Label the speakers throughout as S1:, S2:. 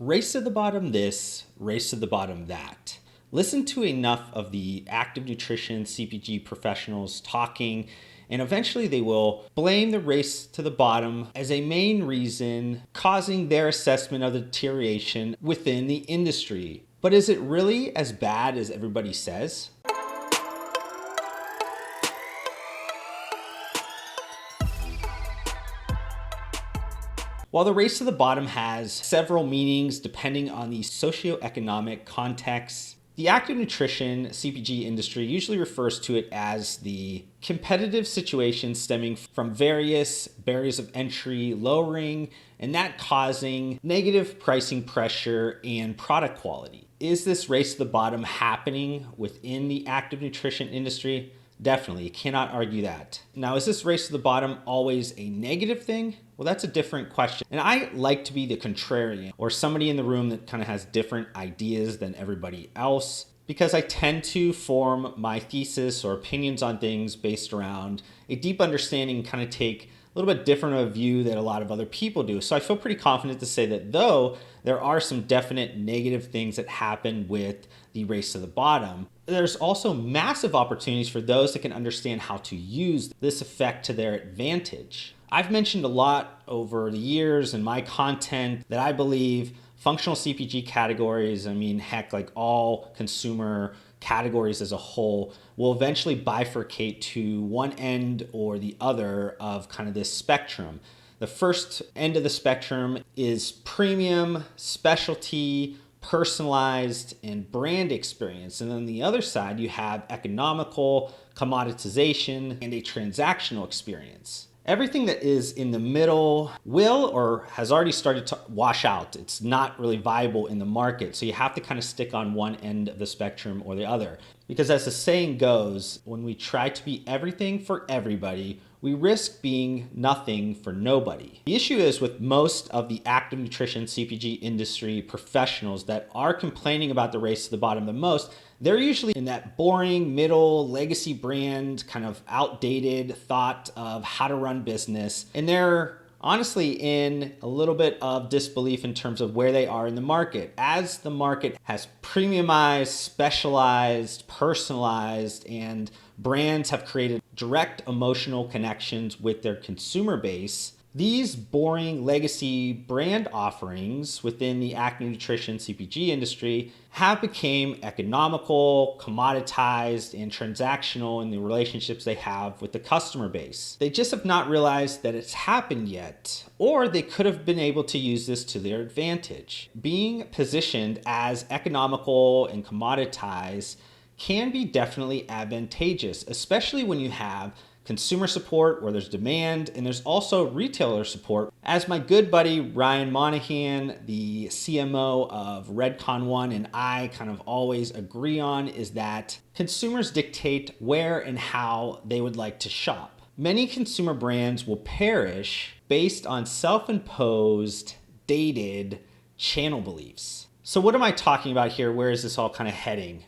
S1: Race to the bottom this, race to the bottom that. Listen to enough of the active nutrition CPG professionals talking, and eventually they will blame the race to the bottom as a main reason causing their assessment of the deterioration within the industry. But is it really as bad as everybody says? While the race to the bottom has several meanings depending on the socio-economic context, the active nutrition CPG industry usually refers to it as the competitive situation stemming from various barriers of entry lowering and that causing negative pricing pressure and product quality. Is this race to the bottom happening within the active nutrition industry? Definitely, you cannot argue that. Now, is this race to the bottom always a negative thing? Well, that's a different question. And I like to be the contrarian or somebody in the room that kind of has different ideas than everybody else, because I tend to form my thesis or opinions on things based around a deep understanding, kind of take a little bit different of a view that a lot of other people do. So I feel pretty confident to say that though there are some definite negative things that happen with the race to the bottom, there's also massive opportunities for those that can understand how to use this effect to their advantage. I've mentioned a lot over the years in my content that I believe functional CPG categories, heck, like all consumer categories as a whole, will eventually bifurcate to one end or the other of kind of this spectrum. The first end of the spectrum is premium, specialty, personalized, and brand experience. And then the other side, you have economical, commoditization, and a transactional experience. Everything that is in the middle will or has already started to wash out. It's not really viable in the market. So you have to kind of stick on one end of the spectrum or the other. Because as the saying goes, when we try to be everything for everybody, we risk being nothing for nobody. The issue is with most of the active nutrition CPG industry professionals that are complaining about the race to the bottom the most, they're usually in that boring middle legacy brand kind of outdated thought of how to run business. And they're honestly in a little bit of disbelief in terms of where they are in the market. As the market has premiumized, specialized, personalized, and brands have created direct emotional connections with their consumer base, these boring legacy brand offerings within the active nutrition CPG industry have become economical, commoditized, and transactional in the relationships they have with the customer base. They just have not realized that it's happened yet, or they could have been able to use this to their advantage. Being positioned as economical and commoditized can be definitely advantageous, especially when you have consumer support where there's demand, and there's also retailer support. As my good buddy Ryan Monahan, the CMO of Redcon One, and I kind of always agree on is that consumers dictate where and how they would like to shop. Many consumer brands will perish based on self-imposed, dated channel beliefs. So what am I talking about here? Where is this all kind of heading?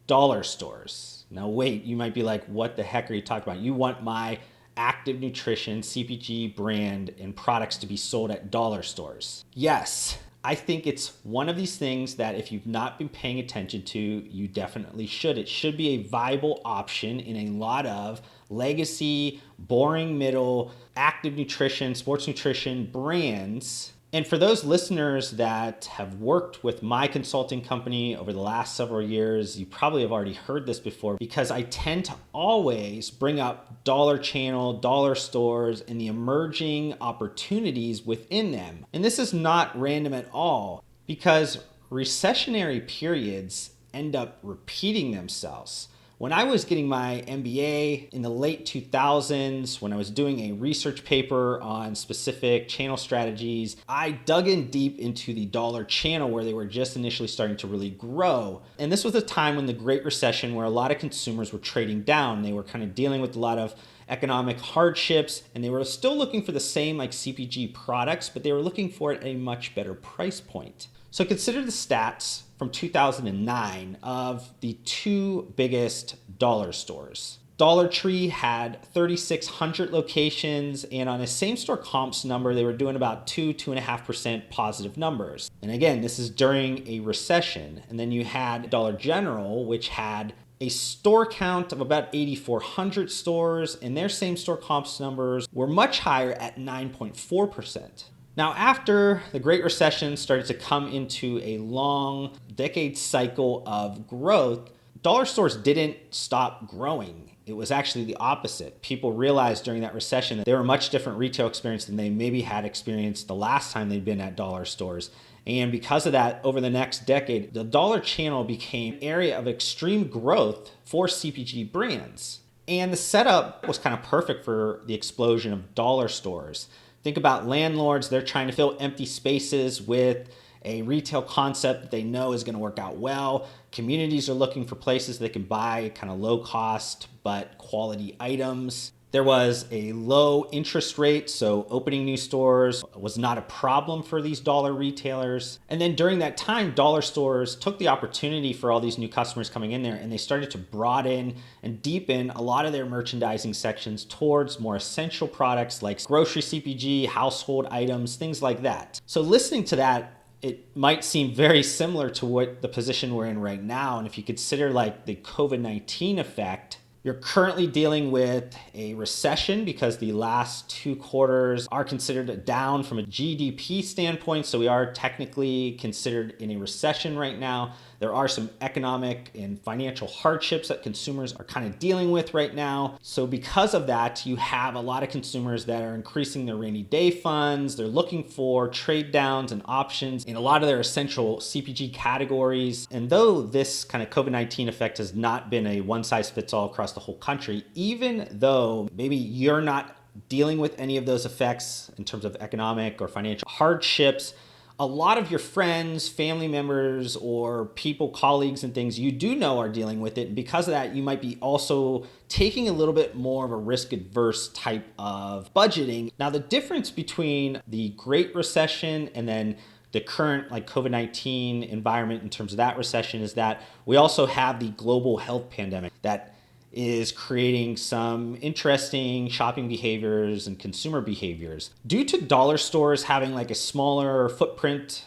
S1: Dollar stores. Now wait, you might be like, what the heck are you talking about? You want my active nutrition CPG brand and products to be sold at dollar stores? Yes, I think it's one of these things that if you've not been paying attention to, you definitely should. It should be a viable option in a lot of legacy, boring middle, active nutrition, sports nutrition brands. And for those listeners that have worked with my consulting company over the last several years, you probably have already heard this before because I tend to always bring up dollar channel, dollar stores, and the emerging opportunities within them. And this is not random at all because recessionary periods end up repeating themselves. When I was getting my MBA in the late 2000s, when I was doing a research paper on specific channel strategies, I dug in deep into the dollar channel where they were just initially starting to really grow. And this was a time when the Great Recession, where a lot of consumers were trading down. They were kind of dealing with a lot of economic hardships, and they were still looking for the same like CPG products, but they were looking for it at a much better price point. So consider the stats from 2009 of the two biggest dollar stores. Dollar Tree had 3,600 locations, and on a same-store comps number, they were doing about 2.5% positive numbers. And again, this is during a recession. And then you had Dollar General, which had a store count of about 8,400 stores, and their same-store comps numbers were much higher at 9.4%. Now, after the Great Recession started to come into a long decade cycle of growth, dollar stores didn't stop growing. It was actually the opposite. People realized during that recession that they were a much different retail experience than they maybe had experienced the last time they'd been at dollar stores. And because of that, over the next decade, the dollar channel became an area of extreme growth for CPG brands. And the setup was kind of perfect for the explosion of dollar stores. Think about landlords, they're trying to fill empty spaces with a retail concept that they know is going to work out well. Communities are looking for places they can buy kind of low cost but quality items. There was a low interest rate, so opening new stores was not a problem for these dollar retailers. And then during that time, dollar stores took the opportunity for all these new customers coming in there, and they started to broaden and deepen a lot of their merchandising sections towards more essential products like grocery CPG, household items, things like that. So listening to that, it might seem very similar to what the position we're in right now. And if you consider like the COVID-19 effect, you're currently dealing with a recession because the last 2 quarters are considered down from a GDP standpoint. So we are technically considered in a recession right now. There are some economic and financial hardships that consumers are kind of dealing with right now. So because of that, you have a lot of consumers that are increasing their rainy day funds. They're looking for trade downs and options in a lot of their essential CPG categories. And though this kind of COVID-19 effect has not been a one size fits all across the whole country, even though maybe you're not dealing with any of those effects in terms of economic or financial hardships, a lot of your friends, family members, or people, colleagues, and things you do know are dealing with it. And because of that, you might be also taking a little bit more of a risk-adverse type of budgeting. Now, the difference between the Great Recession and then the current like COVID-19 environment in terms of that recession is that we also have the global health pandemic that is creating some interesting shopping behaviors and consumer behaviors. Due to dollar stores having like a smaller footprint,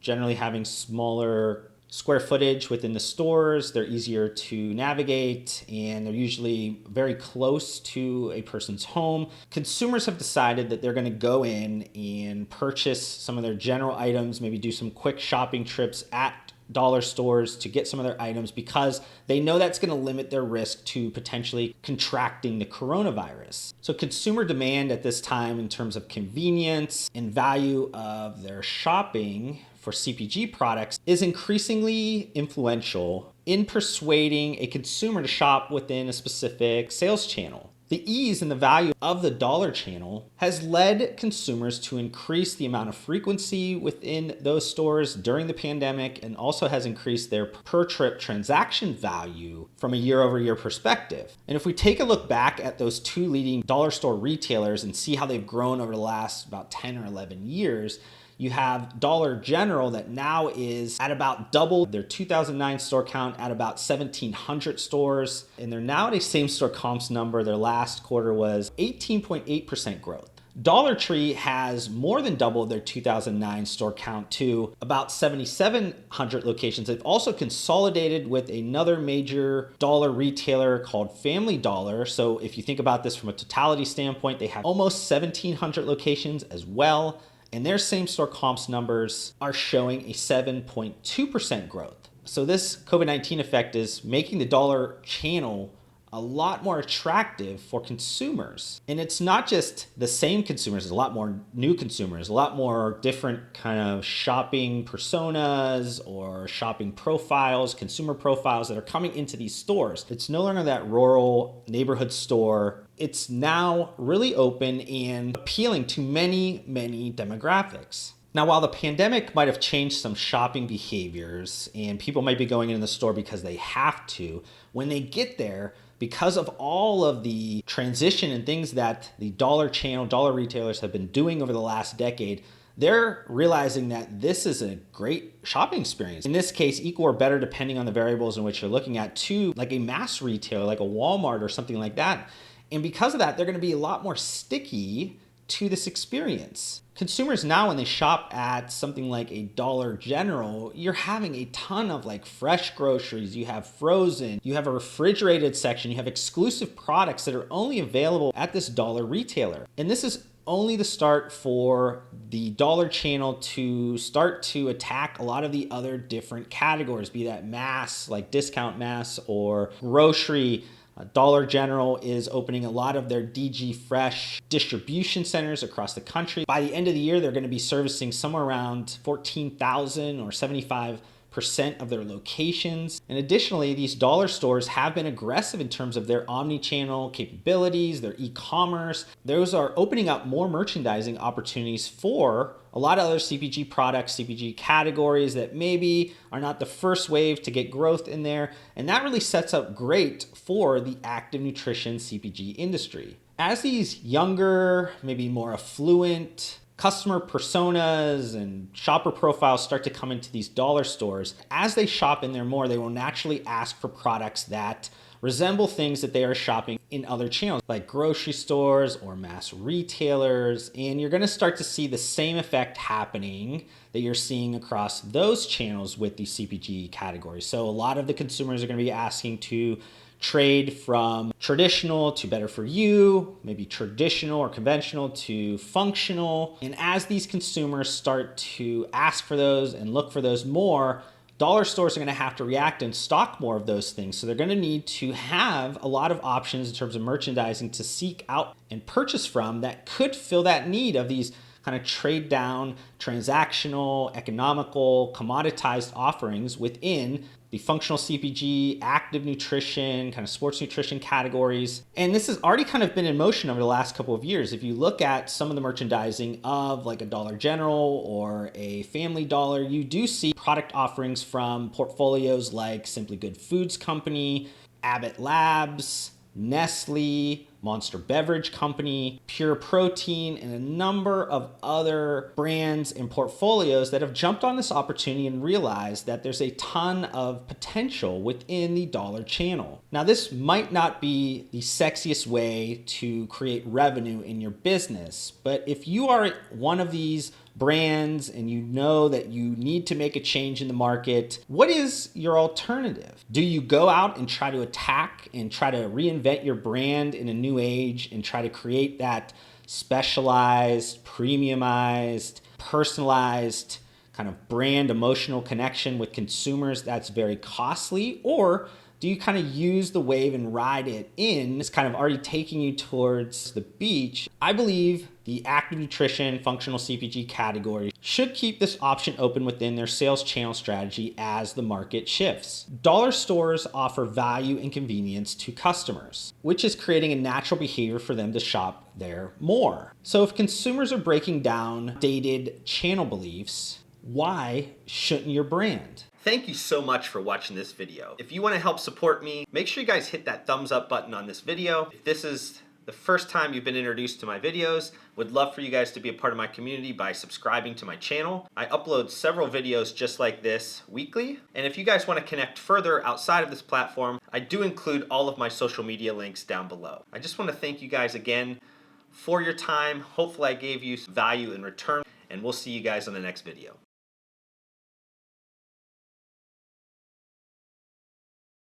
S1: generally having smaller square footage within the stores, they're easier to navigate, and they're usually very close to a person's home. Consumers have decided that they're going to go in and purchase some of their general items, maybe do some quick shopping trips at dollar stores to get some of their items because they know that's going to limit their risk to potentially contracting the coronavirus. So consumer demand at this time in terms of convenience and value of their shopping for CPG products is increasingly influential in persuading a consumer to shop within a specific sales channel. The ease and the value of the dollar channel has led consumers to increase the amount of frequency within those stores during the pandemic, and also has increased their per trip transaction value from a year-over-year perspective. And if we take a look back at those 2 leading dollar store retailers and see how they've grown over the last about 10 or 11 years, you have Dollar General that now is at about double their 2009 store count at about 1,700 stores. And they're now at a same store comps number. Their last quarter was 18.8% growth. Dollar Tree has more than doubled their 2009 store count to about 7,700 locations. They've also consolidated with another major dollar retailer called Family Dollar. So if you think about this from a totality standpoint, they have almost 1,700 locations as well. And their same-store comps numbers are showing a 7.2% growth. So this COVID-19 effect is making the dollar channel a lot more attractive for consumers. And it's not just the same consumers, there's a lot more new consumers, a lot more different kind of shopping personas or shopping profiles, consumer profiles that are coming into these stores. It's no longer that rural neighborhood store. It's now really open and appealing to many, many demographics. Now, while the pandemic might have changed some shopping behaviors and people might be going into the store because they have to, when they get there, because of all of the transition and things that the dollar channel, dollar retailers have been doing over the last decade, they're realizing that this is a great shopping experience. In this case, equal or better depending on the variables in which you're looking at, to like a mass retailer, like a Walmart or something like that. And because of that, they're gonna be a lot more sticky to this experience. Consumers now, when they shop at something like a Dollar General, you're having a ton of like fresh groceries, you have frozen, you have a refrigerated section, you have exclusive products that are only available at this dollar retailer. And this is only the start for the dollar channel to start to attack a lot of the other different categories, be that mass, like discount mass, or grocery. Dollar General is opening a lot of their DG Fresh distribution centers across the country. By the end of the year, they're going to be servicing somewhere around 14,000 or 75% of their locations. And additionally, these dollar stores have been aggressive in terms of their omni-channel capabilities, their e-commerce. Those are opening up more merchandising opportunities for a lot of other CPG products, CPG categories that maybe are not the first wave to get growth in there. And that really sets up great for the active nutrition CPG industry. As these younger, maybe more affluent customer personas and shopper profiles start to come into these dollar stores, as they shop in there more, they will naturally ask for products that resemble things that they are shopping in other channels like grocery stores or mass retailers. And you're going to start to see the same effect happening that you're seeing across those channels with the CPG categories. So a lot of the consumers are going to be asking to trade from traditional to better for you, maybe traditional or conventional to functional. And as these consumers start to ask for those and look for those more, dollar stores are going to have to react and stock more of those things. So they're going to need to have a lot of options in terms of merchandising to seek out and purchase from that could fill that need of these kind of trade down, transactional, economical, commoditized offerings within the functional CPG, active nutrition, kind of sports nutrition categories. And this has already kind of been in motion over the last couple of years. If you look at some of the merchandising of like a Dollar General or a Family Dollar, you do see product offerings from portfolios like Simply Good Foods Company, Abbott Labs, Nestle, Monster Beverage Company, Pure Protein, and a number of other brands and portfolios that have jumped on this opportunity and realized that there's a ton of potential within the dollar channel. Now, this might not be the sexiest way to create revenue in your business, but if you are one of these brands and you know that you need to make a change in the market, what is your alternative? Do you go out and try to attack and try to reinvent your brand in a new age and try to create that specialized, premiumized, personalized kind of brand emotional connection with consumers that's very costly? Or do you kind of use the wave and ride it in? It's kind of already taking you towards the beach. I believe the active nutrition functional CPG category should keep this option open within their sales channel strategy as the market shifts. Dollar stores offer value and convenience to customers, which is creating a natural behavior for them to shop there more. So if consumers are breaking down dated channel beliefs, why shouldn't your brand? Thank you so much for watching this video. If you want to help support me, make sure you guys hit that thumbs up button on this video. If this is the first time you've been introduced to my videos, would love for you guys to be a part of my community by subscribing to my channel. I upload several videos just like this weekly. And if you guys want to connect further outside of this platform, I do include all of my social media links down below. I just want to thank you guys again for your time. Hopefully I gave you some value in return, and we'll see you guys on the next video.